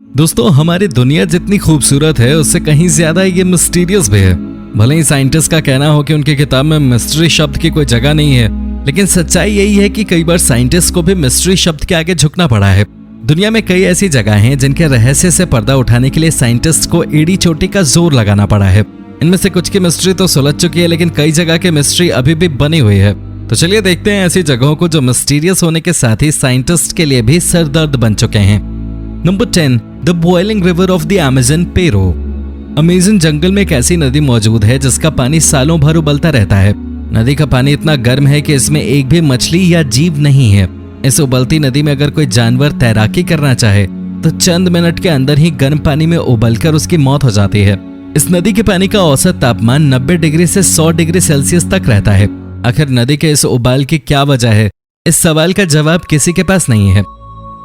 दोस्तों, हमारी दुनिया जितनी खूबसूरत है उससे कहीं ज्यादा ये मिस्टीरियस भी है। भले ही साइंटिस्ट का कहना हो कि उनकी किताब में मिस्ट्री शब्द की कोई जगह नहीं है, लेकिन सच्चाई यही है कि कई बार साइंटिस्ट को भी मिस्ट्री शब्द के आगे झुकना पड़ा है। दुनिया में कई ऐसी जगह हैं जिनके रहस्य से पर्दा उठाने के लिए साइंटिस्ट को एड़ी चोटी का जोर लगाना पड़ा है। इनमें से कुछ की मिस्ट्री तो सुलझ चुकी है, लेकिन कई जगह की मिस्ट्री अभी भी बनी हुई है। तो चलिए देखते हैं ऐसी जगहों को जो मिस्टीरियस होने के साथ ही साइंटिस्ट के लिए भी सरदर्द बन चुके हैं। Number 10, the boiling river of the Amazon, Peru. Amazon जंगल में एक ऐसी नदी मौजूद है जिसका पानी सालों भर उबलता रहता है। नदी का पानी इतना गर्म है कि इसमें एक भी मछली या जीव नहीं है। इस उबलती नदी में अगर कोई जानवर तैराकी करना चाहे तो चंद मिनट के अंदर ही गर्म पानी में उबलकर उसकी मौत हो जाती है। इस नदी के पानी का औसत तापमान 90 डिग्री से 100 डिग्री सेल्सियस तक रहता है। आखिर नदी के इस उबाल की क्या वजह है, इस सवाल का जवाब किसी के पास नहीं है।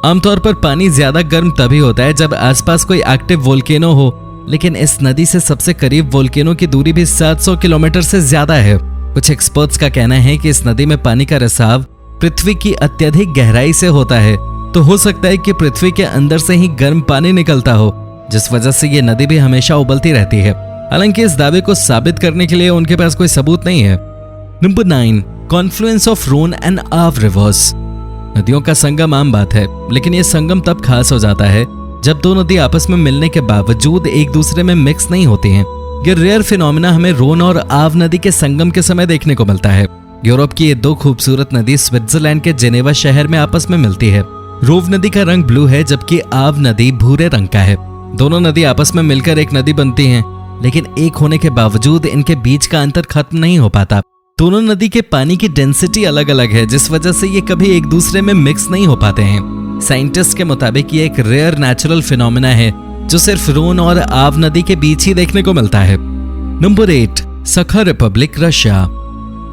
आमतौर पर पानी ज्यादा गर्म तभी होता है जब आसपास कोई एक्टिव वोल्केनो हो, लेकिन इस नदी से सबसे करीब वोल्केनो की दूरी भी 700 किलोमीटर से ज्यादा है। कुछ एक्सपर्ट्स का कहना है कि इस नदी में पानी का रिसाव पृथ्वी की अत्यधिक गहराई से होता है, तो हो सकता है कि पृथ्वी के अंदर से ही गर्म पानी निकलता हो, जिस वजह से ये नदी भी हमेशा उबलती रहती है। हालांकि इस दावे को साबित करने के लिए उनके पास कोई सबूत नहीं है। Number 9, confluence of Rhone and Arve rivers. नदियों का संगम आम बात है, लेकिन यह संगम तब खास हो जाता है जब दो नदी आपस में मिलने के बावजूद एक दूसरे में मिक्स नहीं होती हैं। ये रेयर फिनोमिना हमें रोन और आव नदी के संगम के समय देखने को मिलता है। यूरोप की ये दो खूबसूरत नदी स्विट्जरलैंड के जेनेवा शहर में आपस में मिलती है। रोव नदी का रंग ब्लू है जबकि आव नदी भूरे रंग का है। दोनों नदी आपस में मिलकर एक नदी बनती हैं, लेकिन एक होने के बावजूद इनके बीच का अंतर खत्म नहीं हो पाता। दोनों नदी के पानी की डेंसिटी अलग अलग है, जिस वजह से ये कभी एक दूसरे में मिक्स नहीं हो पाते हैं। साइंटिस्ट के मुताबिक ये एक रेयर नेचुरल फिनोमिना है जो सिर्फ रोन और आव नदी के बीच ही देखने को मिलता है। नंबर 8, सखा रिपब्लिक, रशिया।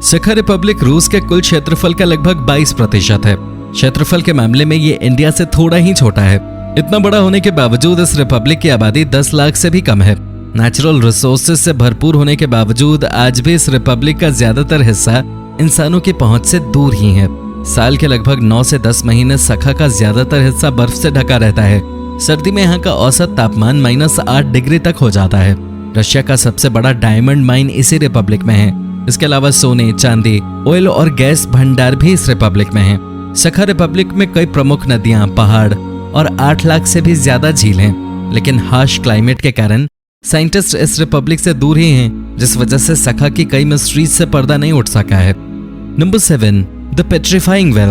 सखा रिपब्लिक रूस के कुल क्षेत्रफल का लगभग 22% है। क्षेत्रफल के मामले में ये इंडिया से थोड़ा ही छोटा है। इतना बड़ा होने के बावजूद इस रिपब्लिक की आबादी 10 लाख से भी कम है। नेचुरल रिसोर्सेज से भरपूर होने के बावजूद आज भी इस रिपब्लिक का ज्यादातर हिस्सा इंसानों की पहुंच से दूर ही है। साल के लगभग 9 से 10 महीने सखा का ज्यादातर हिस्सा बर्फ से ढका रहता है। सर्दी में यहाँ का औसत तापमान -8 डिग्री तक हो जाता है। रशिया का सबसे बड़ा डायमंड माइन इसी रिपब्लिक में है। इसके अलावा सोने, चांदी, ऑयल और गैस भंडार भी इस रिपब्लिक में है। सखा रिपब्लिक में कई प्रमुख नदियां, पहाड़ और 8 लाख से भी ज्यादा झील हैं, लेकिन हार्श क्लाइमेट के कारण साइंटिस्ट इस रिपब्लिक से दूर ही हैं, जिस वजह से सखा की कई मिस्ट्रीज से पर्दा नहीं उठ सका है। Number 7, the petrifying well.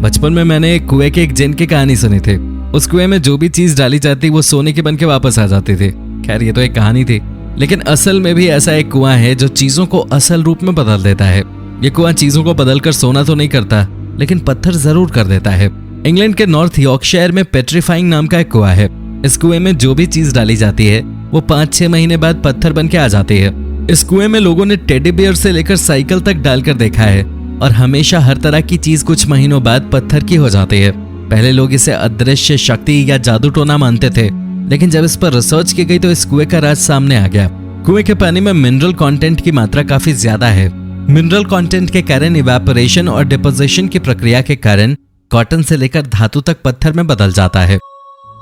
बचपन में मैंने एक कुएं के एक जिन की कहानी सुनी थी। उस कुएं में जो भी चीज डाली जाती वो सोने की बन के वापस आ जाती थी। खैर, ये तो एक कहानी थी, लेकिन असल में भी ऐसा एक कुआं है जो चीजों को असल रूप में बदल देता है। ये कुआं चीजों को बदलकर सोना तो नहीं करता, लेकिन पत्थर जरूर कर देता है। इंग्लैंड के नॉर्थ यॉर्कशायर में पेट्रीफाइंग नाम का एक कुआं है। इस कुएं में जो भी चीज डाली जाती है वो 5-6 महीने बाद पत्थर बन के आ जाती है। इस कुएं में लोगों ने टेडी बियर से लेकर साइकिल तक डालकर देखा है, और हमेशा हर तरह की चीज कुछ महीनों बाद पत्थर की हो जाती है। पहले लोग इसे अदृश्य शक्ति या जादू टोना मानते थे, लेकिन जब इस पर रिसर्च की गई तो इस कुएं का राज सामने आ गया। कुएं के पानी में मिनरल कंटेंट की मात्रा काफी ज्यादा है। मिनरल कंटेंट के कारण इवेपोरेशन और डिपोजिशन की प्रक्रिया के कारण कॉटन से लेकर धातु तक पत्थर में बदल जाता है।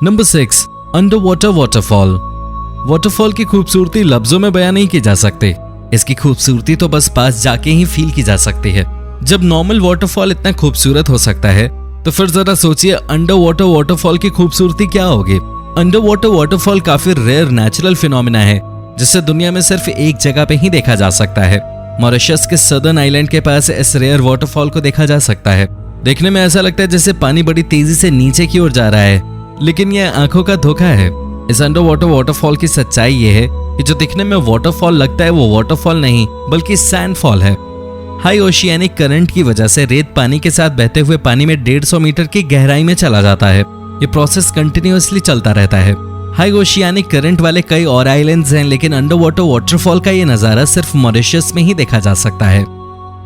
Number 6, under water waterfall. Waterfall की खूबसूरती लफ्जों में बयान नहीं की जा सकती। इसकी खूबसूरती तो बस पास जाके ही फील की जा सकती है। जब नॉर्मल वाटरफॉल इतना खूबसूरत हो सकता है, तो फिर जरा सोचिए अंडर वाटर वाटरफॉल की खूबसूरती क्या होगी। अंडर वाटर वाटरफॉल काफी रेयर नेचुरल फिनोमिना है, जिसे दुनिया में सिर्फ एक जगह पे ही देखा जा सकता है। मॉरिशस के सदर्न आइलैंड के पास इस रेयर वाटरफॉल को देखा जा सकता है। देखने में ऐसा लगता है जैसे पानी बड़ी तेजी से नीचे की ओर जा रहा है, लेकिन यह आंखों का धोखा है। इस अंडर वाटर वाटरफॉल की सच्चाई ये है कि जो दिखने में वाटरफॉल लगता है वो वाटरफॉल नहीं बल्कि सैंडफॉल है। हाई ओशियानिक करंट की वजह से रेत पानी के साथ बहते हुए पानी में 150 मीटर की गहराई में चला जाता है। ये प्रोसेस कंटिन्यूअसली चलता रहता है। हाई ओशियानिक करंट वाले कई और आइलैंड्स हैं, लेकिन अंडर वाटर वाटरफॉल का ये नजारा सिर्फ मॉरिशस में ही देखा जा सकता है।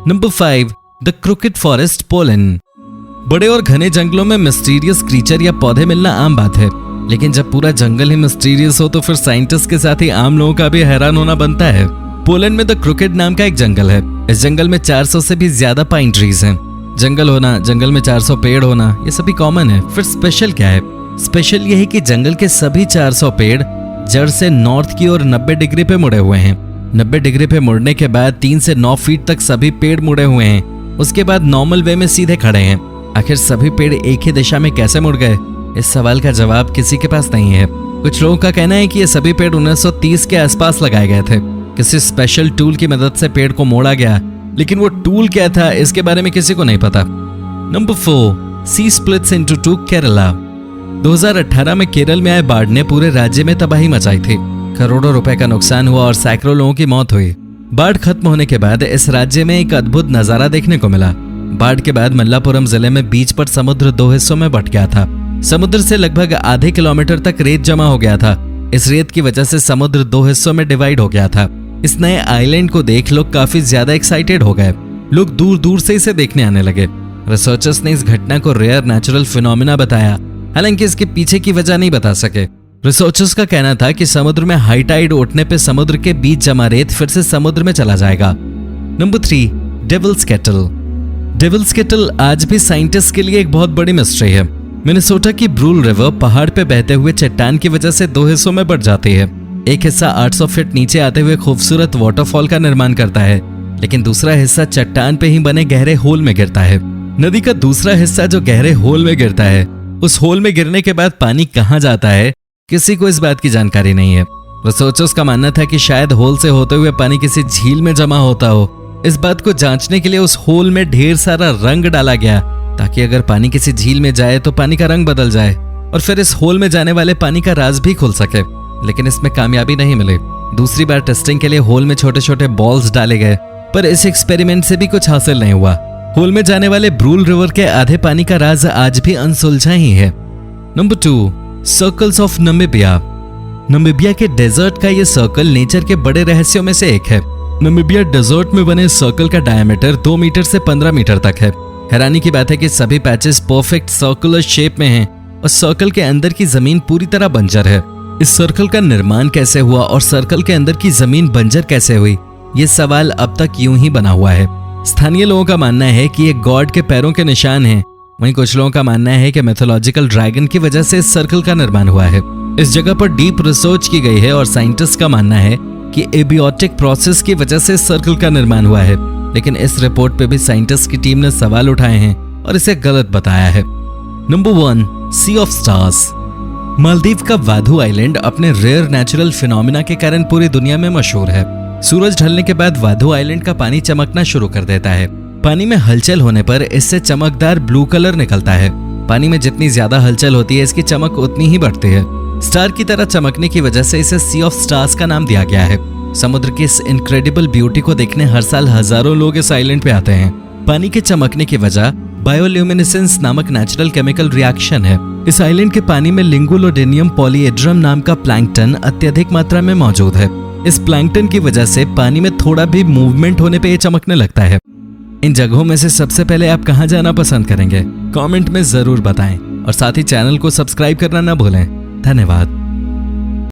Number 5, the crooked forest, Poland. बड़े और घने जंगलों में मिस्टीरियस क्रीचर या पौधे मिलना आम बात है, लेकिन जब पूरा जंगल ही मिस्टीरियस हो तो फिर साइंटिस्ट के साथ ही आम लोगों का भी हैरान होना बनता है। पोलैंड में द क्रुकेड नाम का एक जंगल है। इस जंगल में 400 से भी ज्यादा पाइन ट्रीज हैं। जंगल होना, जंगल में 400 पेड़ होना, ये सभी कॉमन है, फिर स्पेशल क्या है? स्पेशल यह है कि जंगल के सभी 400 पेड़ जड़ से नॉर्थ की ओर 90 डिग्री पे मुड़े हुए हैं। 90 डिग्री पे मुड़ने के बाद 3 से 9 फीट तक सभी पेड़ मुड़े हुए हैं। उसके बाद नॉर्मल वे में सीधे खड़े हैं। आखिर सभी पेड़ एक ही दिशा में कैसे मुड़ गए, इस सवाल का जवाब किसी के पास नहीं है। कुछ लोगों का कहना है कि ये सभी पेड़ 1930 के आसपास लगाए गए थे। किसी स्पेशल टूल की मदद से पेड़ को मोड़ा गया, लेकिन वो टूल क्या था इसके बारे में किसी को नहीं पता। नंबर 4, सी स्प्लिट्स इनटू टू केरला। 2018 में केरल में आए बाढ़ ने पूरे राज्य में तबाही मचाई थी। करोड़ों रुपए का नुकसान हुआ और सैकड़ों लोगों की मौत हुई। बाढ़ खत्म होने के बाद इस राज्य में एक अद्भुत नजारा देखने को मिला। बाढ़ के बाद मल्लापुरम जिले में बीच पर समुद्र 2 हिस्सों में बंट गया था। समुद्र से लगभग आधे किलोमीटर तक रेत जमा हो गया था। इस रेत की वजह से समुद्र 2 हिस्सों में डिवाइड हो गया था। इस नए आइलैंड को देख लोग काफी ज्यादा एक्साइटेड हो गए। लोग दूर दूर से इसे देखने आने लगे। रिसर्चर्स ने इस घटना को रेयर नेचुरल फिनोमिना बताया, हालांकि इसके पीछे की वजह नहीं बता सके। रिसर्चर्स का कहना था कि समुद्र में हाई टाइड उठने पे समुद्र के बीच जमा रेत फिर से समुद्र में चला जाएगा। Number 3, Devil's Kettle. Devil's Kettle आज भी साइंटिस्ट के लिए एक बहुत बड़ी मिस्ट्री है। मिनेसोटा की ब्रूल रिवर पहाड़ पे बहते हुए चट्टान की वजह से 2 हिस्सों में बढ़ जाती है। एक हिस्सा 800 फीट नीचे आते हुए खूबसूरत वाटरफॉल का निर्माण करता है, लेकिन दूसरा हिस्सा चट्टान पे ही बने गहरे होल में गिरता है। नदी का दूसरा हिस्सा जो गहरे होल में गिरता है, उस होल में गिरने के बाद पानी कहाँ जाता है, किसी को इस बात की जानकारी नहीं है। रिसर्चर्स का मानना था कि शायद होल से होते हुए पानी किसी झील में जमा होता हो। इस बात को जांचने के लिए उस होल में ढेर सारा रंग डाला गया, ताकि अगर पानी किसी झील में जाए तो पानी का रंग बदल जाए और फिर इस होल में जाने वाले पानी का राज भी खुल सके। लेकिन इसमें कामयाबी नहीं मिली। दूसरी बार टेस्टिंग के लिए होल में छोटे छोटे बॉल्स डाले गए, पर इस एक्सपेरिमेंट से भी कुछ हासिल नहीं हुआ। होल में जाने वाले ब्रूल रिवर के आधे पानी का राज आज भी अनसुलझा ही है। Number 2, circles of Namibia. Namibia के डेजर्ट का ये सर्कल नेचर के बड़े रहस्यों में से एक है। नामीबिया डेजर्ट में बने सर्कल का डायमीटर 2 मीटर से 15 मीटर तक है। हैरानी की बात है कि सभी पैचेस परफेक्ट सर्कुलर शेप में हैं और सर्कल के अंदर की जमीन पूरी तरह बंजर है। इस सर्कल का निर्माण कैसे हुआ और सर्कल के अंदर की जमीन बंजर कैसे हुई, ये सवाल अब तक यूं ही बना हुआ है। स्थानीय लोगों का मानना है कि ये गॉड के पैरों के निशान हैं। वहीं कुछ लोगों का मानना है कि मैथोलॉजिकल ड्रैगन की वजह से इस सर्कल का निर्माण हुआ है। इस जगह पर डीप रिसर्च की गई है और साइंटिस्ट का मानना है कि एबियोटिक प्रोसेस की वजह से इस सर्कल का निर्माण हुआ है। लेकिन इस रिपोर्ट पे भी साइंटिस्ट की टीम ने सवाल उठाए हैं और इसे गलत बताया है। Number 1, sea of stars. Maldives का वाधु आइलैंड अपने रेयर नेचुरल फिनोमिना के कारण पूरी दुनिया में मशहूर है। सूरज ढलने के बाद वाधु आइलैंड का पानी चमकना शुरू कर देता है। पानी में हलचल होने पर इससे चमकदार ब्लू कलर निकलता है। पानी में जितनी ज्यादा हलचल होती है, इसकी चमक उतनी ही बढ़ती है। स्टार की तरह चमकने की वजह से इसे सी ऑफ स्टार्स का नाम दिया गया है। समुद्र की इस इनक्रेडिबल ब्यूटी को देखने हर साल हजारों लोग इस आइलैंड पे आते हैं। पानी के चमकने की वजह बायोल्यूमिनेसेंस नामक नेचुरल केमिकल रिएक्शन है। इस आइलैंड के पानी में लिंगुलोडेनियम पॉलीएड्रम नाम का प्लैंकटन अत्यधिक मात्रा में मौजूद है। इस प्लैंकटन की वजह से पानी में थोड़ा भी मूवमेंट होने पे ये चमकने लगता है। इन जगहों में से सबसे पहले आप कहाँ जाना पसंद करेंगे? कमेंट में जरूर बताएं और साथ ही चैनल को सब्सक्राइब करना ना भूलें। धन्यवाद।